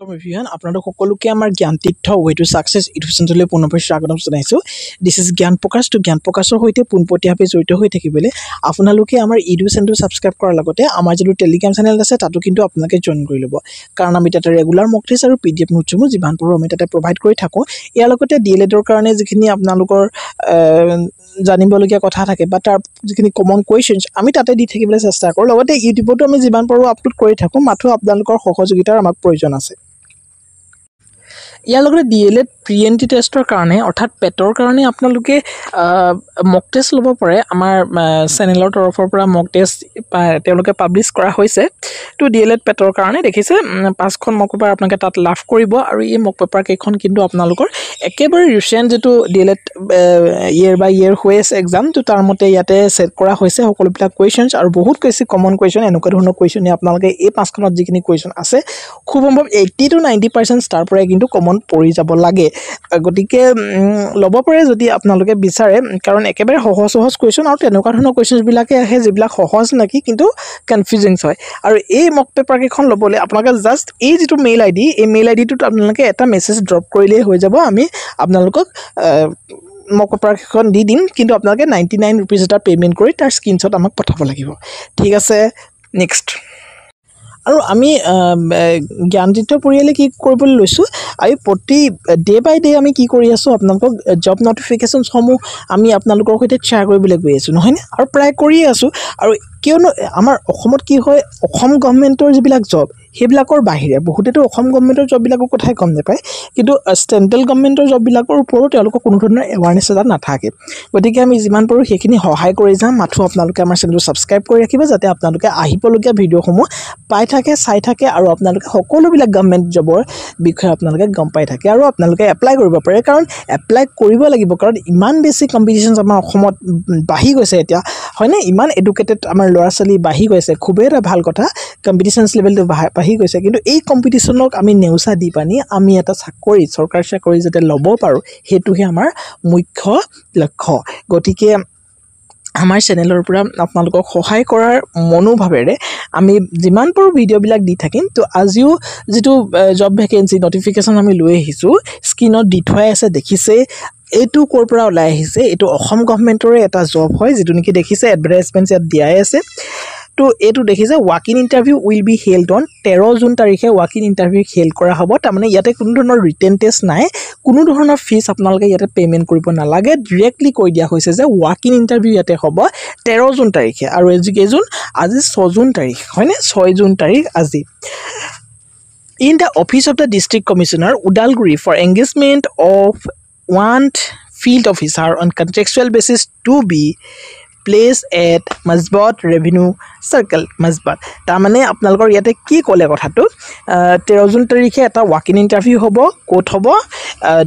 Everyone আপোনালোক সকলোকে আমাৰ জ্ঞান তীৰ্থ ৱে টু সাকসেছ ইউটিউব চেনেললৈ পুনৰবাৰ স্বাগতম জনাইছো দিস ইজ জ্ঞান প্ৰকাশ তো জ্ঞান প্ৰকাশৰ হৈতে পোনপটীয়াভাৱে জড়িত হৈ থাকিবলৈ আপোনালোকে আমাৰ ইউটিউব চেনেলটো সাবস্ক্ৰাইব কৰাৰ লগতে আমাৰ যিটো টেলিগ্ৰাম চেনেল আছে তাতো কিন্তু আপোনালোকে জয়েন কৰি ল'ব কাৰণ আমি তাতে ৰেগুলাৰ মক টেষ্ট আৰু পিডিএফ নোটসমূহ যিমান পাৰো আমি তাতে প্ৰভাইড কৰি থাকো ইয়াৰ লগতে ডিএলএডৰ কাৰণে যিখিনি আপোনালোকৰ জানিবলগীয়া কথা থাকে বা তাৰ যিখিনি কমন কোৱেশ্চনছ আমি তাতে দি থাকিবলৈ চেষ্টা কৰোঁ লগতে ইউটিউবতো আমি যিমান পাৰো আপলোড কৰি থাকো মাথো আপোনালোকৰ সহযোগিতাৰ আমাক প্ৰয়োজন আছে ইয়াৰ লগতে ডিএলএড প্ৰি এন্ট্ৰি টেষ্টৰ কাৰণে অৰ্থাৎ পেটৰ কাৰণে আপোনালোকে মক টেষ্ট ল'ব পাৰে আমাৰ চেনেলৰ তৰফৰ পৰা মক টেষ্ট তেওঁলোকে পাব্লিছ কৰা হৈছে তো ডিএলএড পেটৰ কাৰণে দেখিছে 5খন মক পেপাৰ আপোনালোকে তাত লাভ কৰিব আৰু এই মক পেপাৰ কেইখন কিন্তু আপোনালোকৰ একেবাৰে ৰিসেন্ট যেটো ডিএলএড ইয়াৰ বাই ইয়াৰ হৈ আছে এক্সাম তো তাৰ মতে ইয়াতে সেট কৰা হৈছে সকলোবিলাক কোৱেশ্চনছ আৰু বহুত বেছি কমন কোৱেশ্চন এনেকুৱা ধৰণৰ কোৱেশ্চন আপোনালোকে এই 5খনত যিখিনি কোৱেশ্চন আছে খুব সম্ভৱ 80 to 90% তাৰ পৰাই কিন্তু কমন পৰি যাব লাগে গতিকে লব পাৰে যদি আপোনালোকে বিচাৰে কাৰণ একেবাৰে সহজ কোৱেশ্চন আৰু তেনেকুৱা ধৰণৰ কোৱেশ্চনছ বিলাকে আহে যিবিলাক সহজ নাকি কিন্তু কনফিউজিং হয় আৰু এই মক পেপাৰ কেখন লবলৈ আপোনালোকে জাস্ট এই যেটো মেইল আইডি এই মেইল আইডিটোত আপোনালোকে এটা মেছেজ ড্ৰপ কৰিলে হৈ যাব আমি আপোনালোকক মক পেপাৰ কেখন দি দিম কিন্তু আপোনালোকে 99 रुपीस এটা পেমেন্ট কৰি তাৰ স্ক্ৰিনশ্বট আমাক পঠাব লাগিব ঠিক আছে নেক্সট আৰু আমি জ্ঞানতীৰ্থ পৰিয়ালে কি কৰিবলৈ লৈছো আমি প্ৰতি ডে বাই ডে আমি কি কৰি আছো আপোনালোকক জব নটিফিকেশনছ সমূহ আমি আপোনালোকৰ সৈতে শ্বেয়াৰ কৰিবলৈ গৈ আছো নহয় আৰু প্ৰায় কৰি আছো আৰু কিয়নো আমাৰ অসমত কি হয় অসম গভৰ্ণমেণ্টৰ যিবিলাক জব হেবিলাকৰ বাহিৰে বহুতেতো অসম গভৰ্ণমেণ্টৰ জব বিলাকৰ কথাই কম নাপায় কিন্তু চেন্ট্ৰেল গভৰ্ণমেণ্টৰ জব বিলাকৰ ওপৰত তেওঁলোকৰ কোনো ধৰণৰ এৱাৰনেছ এটা নাথাকে গতিকে আমি যিমান পাৰো সেইখিনি সহায় কৰি যাম মাথো আপোনালোকে আমাৰ চেনেলটো সাবস্ক্ৰাইব কৰি ৰাখিব যাতে আপোনালোকে আহিবলগীয়া ভিডিঅ'সমূহ পাই থাকে চাই থাকে আৰু আপোনালোকে সকলোবিলাক গভৰ্ণমেণ্ট জবৰ বিষয়ে আপোনালোকে গম পাই থাকে আৰু আপোনালোকে এপ্লাই কৰিব পাৰে কাৰণ এপ্লাই কৰিব লাগিব কাৰণ ইমান বেছি কম্পিটিশনছ আমাৰ অসমত বাঢ়ি গৈছে এতিয়া হয়নে ইমান এডুকেটেড আমাৰ ল'ৰা ছোৱালী বাঢ়ি গৈছে খুবেই এটা ভাল কথা কম্পিটিশনছ লেভেলটো বাঢ়ি গৈছে কিন্তু এই কম্পিটিশনক আমি নেউচা দি পানি আমি এটা চাকৰি চৰকাৰী চাকৰি যাতে ল'ব পাৰো হেতুহে আমাৰ মুখ্য লক্ষ্য গতিকে আমাৰ চেনেলৰ পৰা আপোনালোকক সহায় কৰাৰ মনোভাৱেৰে আমি যিমান পাৰো ভিডিঅ' বিলাক দি থাকিম তো আজিও যেটো জব ভ্যাকেন্সি নটিফিকেশন আমি লৈ আহিছো স্ক্ৰিনত দি থোৱা আছে দেখিছে এটো কোৰ পৰা ওলাই আহিছে এটো অসম গভৰ্ণমেণ্টৰে এটা জব হয় যেটো নেকি দেখিছে এডভাৰটাইজমেন্ট ইয়াত দিয়াই আছে তো এটো দেখিছে walk in interview will be held on 13 June তাৰিখে ওয়াক ইন ইন্টাৰভিউ হেল্ড কৰা হ'ব তাৰমানে ইয়াতে কোনো ধৰণৰ ৰিটেন টেষ্ট নাই কোনো ধৰণৰ ফিস আপোনালোকে ইয়াতে পেমেন্ট কৰিব নালাগে ডাইৰেক্টলি কৈ দিয়া হৈছে যে ওয়াক ইন ইন্টাৰভিউ ইয়াতে হ'ব 13 জুন তাৰিখে আৰু এজি জুন আজি 6 জুন তাৰিখ হয়নে 6 জুন তাৰিখ আজি in the office of the district commissioner Udalguri for engagement of one field officer on contractual basis to be placed at Masbat revenue circle Masbat তাৰমানে আপোনালোকৰ ইয়াতে কি ক'লে কথাটো 13 জুন তাৰিখে এটা ওয়াক ইন ইন্টাৰভিউ হ'ব কোট হ'ব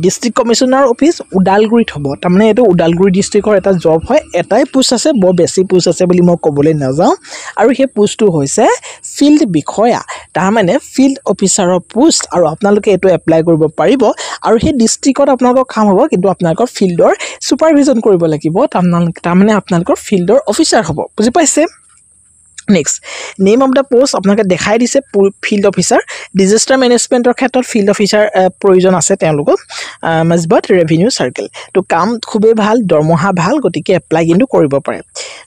ডিস্ট্ৰিক্ট কমিশনাৰ অফিস উডালগুৰিত হ'ব তাৰমানে এটো উডালগুৰি ডিস্ট্ৰিক্টৰ এটা জব হয় এটাই পোষ্ট আছে বৰ বেছি পোষ্ট আছে বুলি মই ক'বলৈ নাযাওঁ আৰু সেই পোষ্টটো হৈছে ফিল্ড বিষয়া তাৰমানে ফিল্ড অফিচাৰৰ পোষ্ট আৰু আপোনালোকে এটো এপ্লাই কৰিব পাৰিব আৰু সেই ডিস্ট্ৰিক্টত আপোনালোকৰ কাম হ'ব কিন্তু আপোনালোকৰ ফিল্ডৰ সুপাৰভিজন কৰিব লাগিব তাৰমানে আপোনালোকৰ ফিল্ডৰ অফিচাৰ হ'ব বুজি পাইছে Next, name of the post আপোনাকে দেখাই দিছে ফিল্ড অফিচাৰ ডিজাস্টাৰ মেনেজমেন্টৰ ক্ষেত্ৰত ফিল্ড অফিচাৰ প্ৰয়োজন আছে তেওঁলোকক মজবত ৰেভিনিউ সাৰ্কেল তো কাম খুবেই ভাল দৰমহা ভাল গতিকে এপ্লাই কিন্তু কৰিব পাৰে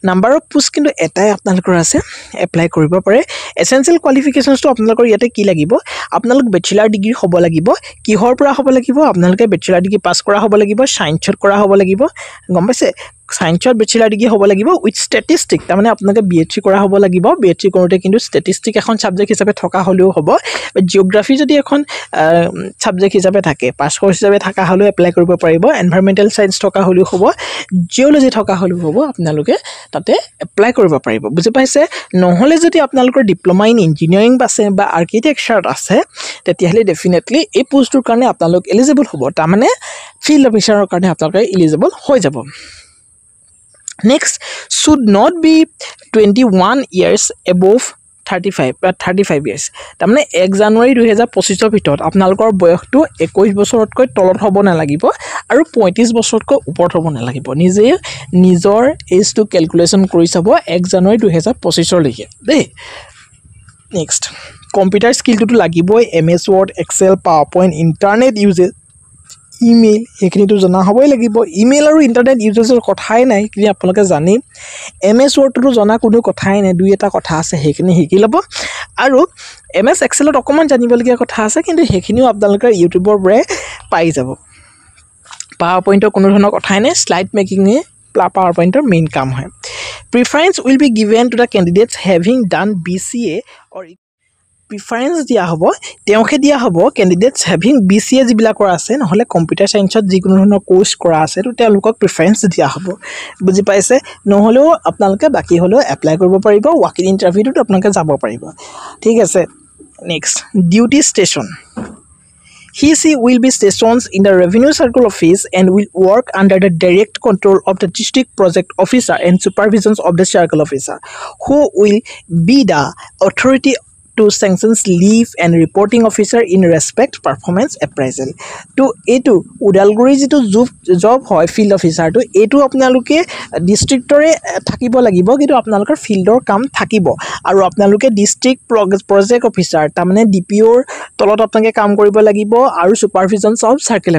নাম্বাৰ অফ পোষ্ট কিন্তু এটাই আপোনালোকৰ আছে এপ্লাই কৰিব পাৰে এসেনশিয়াল কোৱালিফিকেশনছ তো আপোনালোকৰ ইয়াতে কি লাগিব আপোনালোক বেচেলাৰ ডিগ্ৰী হ'ব লাগিব কিহৰ পৰা হ'ব লাগিব আপোনালোকে বেচেলাৰ ডিগ্ৰী পাস কৰা হ'ব লাগিব সায়েন্সত কৰা হ'ব লাগিব গম পাইছে সায়েন্সত বেচেলাৰ ডিগ্ৰী হ'ব লাগিব উইথ ষ্টেটিষ্টিক তাৰমানে আপোনালোকে বিএচসি কৰা হ'ব লাগিব বিএচসি কৰোতে কিন্তু ষ্টেটিষ্টিক এখন সাবজেক্ট হিচাপে থকা হলেও হ'ব জিওগ্ৰাফি যদি এখন সাবজেক্ট হিচাপে থাকে পাস কোৰ্স হিচাপে থকা হলেও এপ্লাই কৰিব পাৰিব এনভাইৰনমেন্টাল সায়েন্স থকা হলেও হ'ব জিওলজি থকা হলেও হ'ব আপোনালোকে তাতে এপ্লাই কৰিব পাৰিব বুজি পাইছে নহলে যদি আপোনালোকৰ ডিপ্লোমা ইন ইঞ্জিনিয়াৰিং আছে বা আৰ্কিটেকচাৰ আছে তেতিয়াহলে ডেফিনেটলি এই পোষ্টৰ কাৰণে আপোনালোক এলিজিবল হ'ব তাৰমানে ফিল্ড অফিচাৰৰ কাৰণে আপোনালোকে এলিজিবল হৈ যাব Next, should not be 21 years above 35 years. তাৰমানে 1 জানুৱাৰী 2025 ভিতৰত আপোনালোকৰ বয়সটো 21 বছৰতকৈ তলত হ'ব নালাগিব আৰু 35 বছৰতকৈ ওপৰত হ'ব নালাগিব নিজে নিজৰ এজটো ক্যালকুলেশন কৰি চাব 1 জানুৱাৰী 2025 লৈকে দেই নেক্সট কম্পিউটাৰ স্কিলটোতো লাগিবই MS Word Excel PowerPoint internet uses email সেইখিনিতো জনা হ'বই লাগিব ইমেইল আৰু ইণ্টাৰনেট ইউজেজৰ কথাই নাই কিন্তু আপোনালোকে জানি MS Wordটো জনা কোনো কথাই নাই দুই এটা কথা আছে সেইখিনি শিকি ল'ব আৰু MS Excelত অকমান জানিবলগীয়া কথা আছে কিন্তু সেইখিনিও আপোনালোকে ইউটিউবৰ পৰাই পাই যাব PowerPointৰ কোনো ধৰণৰ কথাই নাই স্লাইড মেকিঙে PowerPointৰ মেইন কাম হয় preference will be given to the candidates having done BCA or preference দিয়া হ'ব তেওঁকে দিয়া হ'ব ক্যান্ডিডেটস হেভিং BCA যিবিলাকৰ আছে নহলে কম্পিউটাৰ সায়েন্সত যিকোনো ধৰণৰ কোৰ্স কৰা আছে তো তেওঁলোকক প্ৰিফাৰেন্স দিয়া হ'ব বুজি পাইছে নহলেও আপোনালোকে বাকি হলেও এপ্লাই কৰিব পাৰিব ৱাক ইন ইন্টাৰভিউত আপোনালোকে যাব পাৰিব ঠিক আছে next duty station He will be stationed in the Revenue Circle Office and will work under the direct control of the District Project Officer and supervision of the Circle Officer, who will be the authority to sanctions leave and reporting officer in respect performance appraisal. To etu Udalguri jitu job hoy field officer to etu apnaluke districtore thakibo lagibo kitu apnalukar fieldor kam thakibo aru apnaluke district project officer tamane DPO tolot apnake kam koribo lagibo aru supervision of circle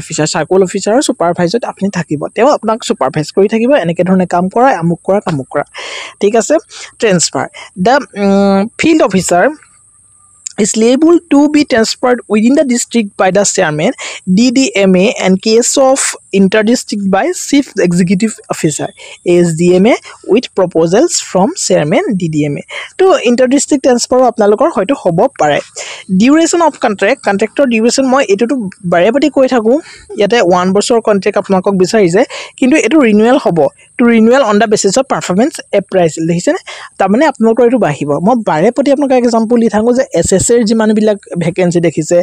officer supervisor apni thakibo teo apnak supervise kori thakibo eneke dhorone kam kora amuk kora thik ase transfer the field officer is liable to be transferred within the district by the chairman, DDMA, and case of interdistrict by chief executive officer, SDMA, with proposals from chairman, DDMA. To interdistrict transfer apnalokor hoyto hobo pare. Duration of contractor duration moi etu to barepati koi thaku yate 1 বছৰ contract apnalokok bisarise kintu etu renewal hobo to renewal on the basis of performance appraisal dekhise ne tamane apnalokor etu bahibo moi barepati apnalok example li thangu je SSC যি মানুহবিলাক vacancy দেখিছে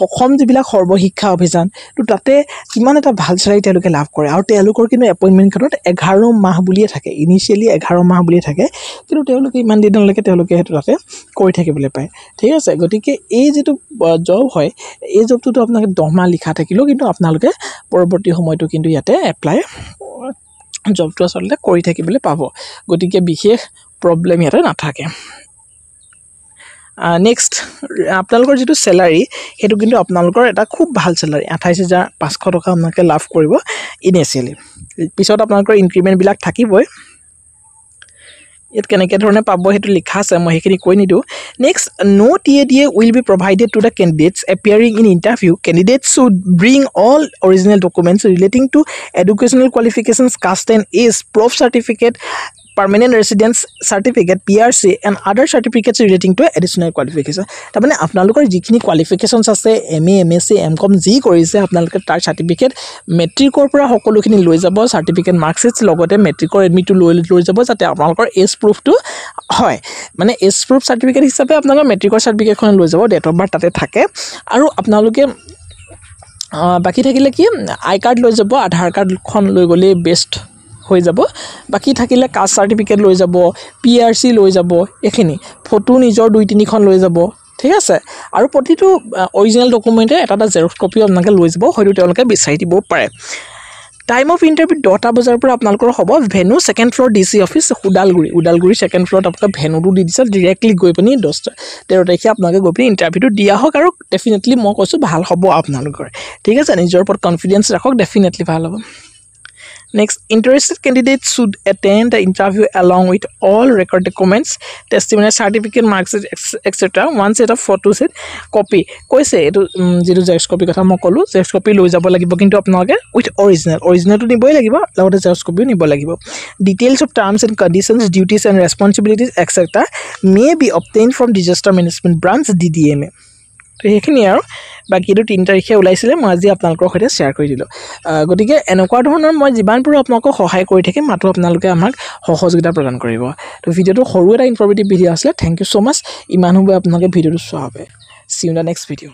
অসম যিবিলাক সৰ্বশিক্ষা অভিযান তো তাতে কিমান এটা ভাল চালাই তেওঁলোকে লাভ কৰে আৰু তেওঁলোকৰ কিন্তু এপইন্টমেন্ট কাৰ্ডত 11 মাহ বুলিয়ে থাকে ইনিশিয়ালি 11 মাহ বুলিয়ে থাকে কিন্তু তেওঁলোকে ইমান দিনলৈকে তেওঁলোকে হেতু তাতে কৰি থাকিবলৈ পায় ঠিক আছে গতিকে এই যেটো জব হয় এই জবটো আপোনাক 10 মাহ লিখা থাকিলো কিন্তু আপোনালোকে পৰৱৰ্তী সময়টো কিন্তু ইয়াতে এপ্লাই জবটো আসলে কৰি থাকিবলৈ পাব গতিকে বিশেষ প্ৰবলেম ইয়াতে নাথাকে নেক্সট আপোনালোকৰ যেটো স্যালাৰি হেতু কিন্তু আপোনালোকৰ এটা খুব ভাল স্যালাৰি 28500 টকা আপোনালোকে লাভ কৰিব ইনিশিয়ালি পিছত আপোনালোকৰ ইনক্ৰিমেন্ট বিলাক থাকিবই it কেনেকে ধৰণে পাব হেতু লিখা আছে মই হেখিনি কৈ নিদু next no TADA will be provided to the candidates appearing in interview candidates should bring all original documents relating to educational qualifications caste and age proof certificate permanent residence certificate PRC and other certificates relating to additional qualification তাৰমানে আপোনালোকৰ যিখিনি qualifications আছে MA MSc MCom যি কৰিছে আপোনালোকে তাৰ certificate মেট্ৰিকৰ পৰা সকলোখিনি লৈ যাব certificate marksheets লগতে মেট্ৰিকৰ এডমিট লৈ যাব যাতে আপোনালোকৰ age proof টো হয় মানে age proof certificate হিচাপে আপোনালোকৰ মেট্ৰিকৰ certificate খন লৈ যাব ডেট অফ বাৰ্থ তাতে থাকে আৰু আপোনালোকে বাকি থাকিলে কি আই কাৰ্ড লৈ যাব আধাৰ কাৰ্ড খন লৈ গলে বেষ্ট হৈ যাব বাকি থাকিলে কাষ্ট সাৰ্টিফিকেট লৈ যাব PRC লৈ যাব এখিনি ফটো নিজৰ 2-3 খন লৈ যাব ঠিক আছে আৰু প্ৰতিটো অৰিজিনাল ডকুমেন্টে এটা জেৰক্স কপি আপোনালোকে লৈ যাব হয়তো তেওঁলোকে বিচাৰি দিব পাৰে টাইম অফ ইন্টাৰভিউ 10টা বজাৰ পৰা আপোনালোকৰ হ'ব venue second floor DC office Udalguri second ফ্লোৰত আপোনালোকে ভেনুটো দি দিছে ডাইৰেক্টলি গৈ পনি 10 তাৰিখে আপোনালোকে গৈ পনি ইন্টাৰভিউটো দিয়া হক আৰু ডেফিনেটলি মই কৈছো ভাল হ'ব আপোনালোকৰ ঠিক আছে নিজৰ ওপৰত কনফিডেন্স ৰাখক ডেফিনেটলি ভাল হ'ব Next, interested candidates should attend the interview along with all record documents, testimonial certificate, marks, etc. One set of photos set copy. Koise etu jeto xerox copy kotha mo kolu xerox copy loi jabo lagibo kintu apnaloke with original to niboi lagibo logote xerox copy niboi lagibo. Details of terms and conditions, duties and responsibilities etc. may be obtained from Disaster Management Branch DDMA. তো হেখিনি আৰু বাকিটো 3 তাৰিখে ওলাইছিলে মই আজি আপোনালোকৰ সৈতে share কৰি দিলো গতিকে এনেকুৱা ধৰণৰ মই যিমানপুৰ আপোনালোকক সহায় কৰি থাকিম মাত্ৰ আপোনালোকে আমাক সহযোগিতা প্ৰদান কৰিব তো ভিডিওটো সৰু এটা ইনফৰমেটিভ ভিডিও আছিল থ্যাংক ইউ সো মাচ ইমান হ'ব আপোনালোকে ভিডিওটো চোৱা হবে see you in the next video